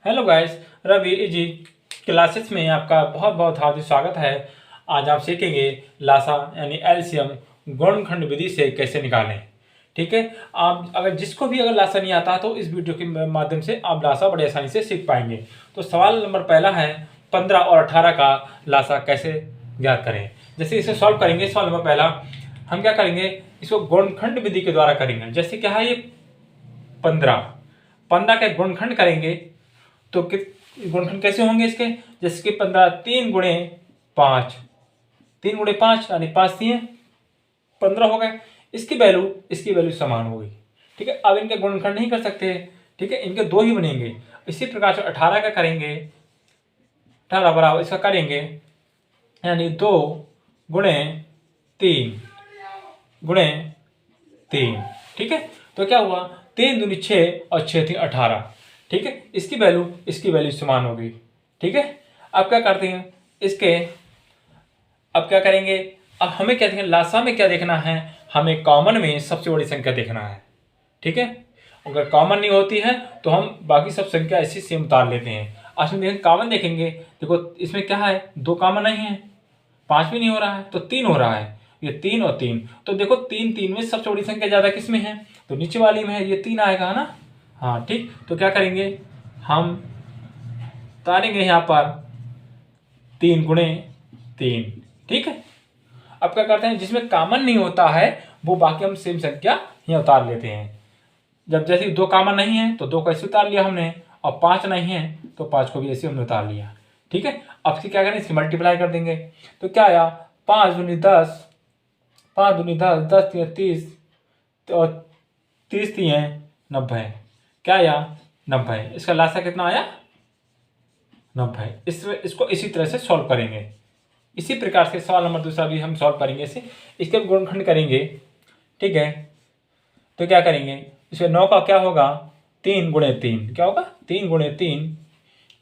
Hello guys, Ravi easy classes में आपका बहुत बहुत हार्दिक स्वागत है। आज आप सीखेंगे लासा यानी एलसीएम गुणनखंड विधि से कैसे निकालें। ठीक है, आप अगर लासा नहीं आता तो इस वीडियो के माध्यम से आप लासा बड़े आसानी से सीख पाएंगे। तो सवाल नंबर पहला है 15 और 18 का लासा कैसे ज्ञात करें। जैसे इसे सॉल्व करेंगे, सवाल नंबर पहला हम क्या करेंगे, इसको गुणनखंड विधि के द्वारा करेंगे। जैसे क्या है, ये 15 के गुणनखंड करेंगे तो गुणनखंड कैसे होंगे इसके, जैसे कि 15 3 गुणे 5, 3 गुणे 5 यानी 5 3 15 हो गए। इसकी वैल्यू समान होगी। ठीक है, अब इनके गुणनखंड नहीं कर सकते। ठीक है, इनके दो ही बनेंगे। इसी प्रकार से 18 का करेंगे, 18 बराबर इसका करेंगे यानी 2 गुणे 3 गुणे 3। ठीक है, तो क्या हुआ, 3 दूनी 6 और 6 3 18। ठीक है, इसकी वैल्यू समान होगी। ठीक है, अब क्या करते हैं अब क्या करेंगे, अब हमें क्या देखना, लासा में क्या देखना है, हमें कॉमन में सबसे बड़ी संख्या देखना है। ठीक है, अगर कॉमन नहीं होती है तो हम बाकी सब संख्या ऐसी सेम उतार लेते हैं। आज हम कॉमन देखेंगे। देखो इसमें क्या है, 2 कॉमन नहीं है, 5 भी नहीं हो रहा है, तो 3 हो रहा है। ये 3 और 3, तो देखो 3 में सबसे बड़ी संख्या ज़्यादा किस में है, तो नीचे वाली में है, ये 3 आएगा ना। हाँ ठीक, तो क्या करेंगे, हम उतारेंगे यहाँ पर 3 गुणे 3। ठीक है, अब क्या करते हैं, जिसमें कॉमन नहीं होता है वो बाकी हम सेम संख्या यहाँ उतार लेते हैं। जब जैसे 2 कॉमन नहीं है तो 2 को ऐसे उतार लिया हमने, और 5 नहीं है तो 5 को भी ऐसे हमने उतार लिया। ठीक है, अब इसकी क्या करें, इसकी मल्टीप्लाई कर देंगे। तो क्या आया, 5 दूनी 10, 5 दूनी 10, 10 3 30, और 30 3 90। क्या आया, 90। इसका लासा कितना आया, 90। इसको इसी तरह से सॉल्व करेंगे। इसी प्रकार से सवाल नंबर दूसरा भी हम सॉल्व करेंगे। इसके भी गुणनखंड करेंगे। ठीक है, तो क्या करेंगे, इसमें 9 का क्या होगा, 3 गुणे 3, क्या होगा 3 गुणे 3।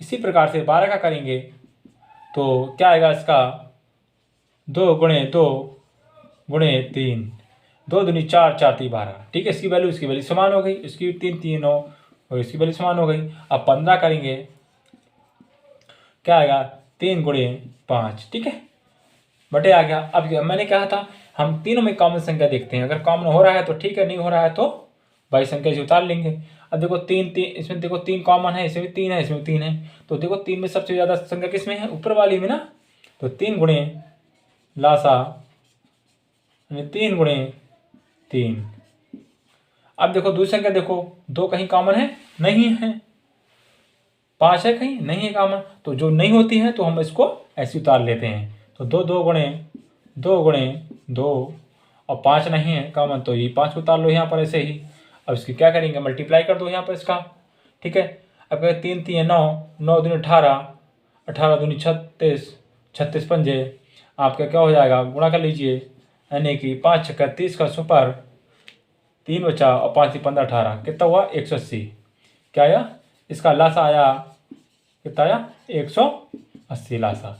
इसी प्रकार से 12 का करेंगे तो क्या आएगा इसका, 2 गुणे 2 गुणे 3, 2 दूनी 4, 4 3 12। ठीक है, इसकी वैल्यू समान हो गई, इसकी 3 3 9 और इसकी वैल्यू समान हो गई। अब 15 करेंगे, क्या आएगा, 3 गुणे 5। ठीक है, बटे आ गया। अब मैंने कहा था हम तीनों में कॉमन संख्या देखते हैं, अगर कॉमन हो रहा है तो ठीक है, नहीं हो रहा है तो बाई संख्या से उतार लेंगे। अब देखो 3 इसमें देखो 3 कॉमन है, इसमें भी 3 है, इसमें भी 3 है, तो देखो 3 में सबसे ज़्यादा संख्या किस में है, ऊपर वाली में ना। तो 3 गुणे लासा 3 गुणे 3। अब देखो दूसरी संख्या देखो, 2 कहीं कॉमन है, नहीं है, 5 है कहीं, नहीं है कॉमन, तो जो नहीं होती है तो हम इसको ऐसे उतार लेते हैं। तो 2 गुणे 2 और 5 नहीं है कॉमन, तो ये 5 उतार लो यहाँ पर ऐसे ही। अब इसकी क्या करेंगे, मल्टीप्लाई कर दो यहाँ पर इसका। ठीक है, अब कहें 3 3 9, 9 दूनी 18, 18 दूनी 36, 36 पंजे, आपका क्या हो जाएगा, गुणा कर लीजिए, यानी कि 5 छक्का 30 का सुपर, 3 बचा और 5 15 18, कितना हुआ 180। क्या आया, इसका लासा आया, कितना आया 180 लासा।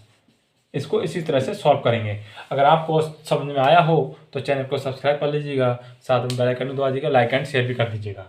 इसको इसी तरह से सॉल्व करेंगे। अगर आपको समझ में आया हो तो चैनल को सब्सक्राइब कर लीजिएगा, साथ में बेल आइकन दबा दीजिएगा, लाइक एंड शेयर भी कर दीजिएगा।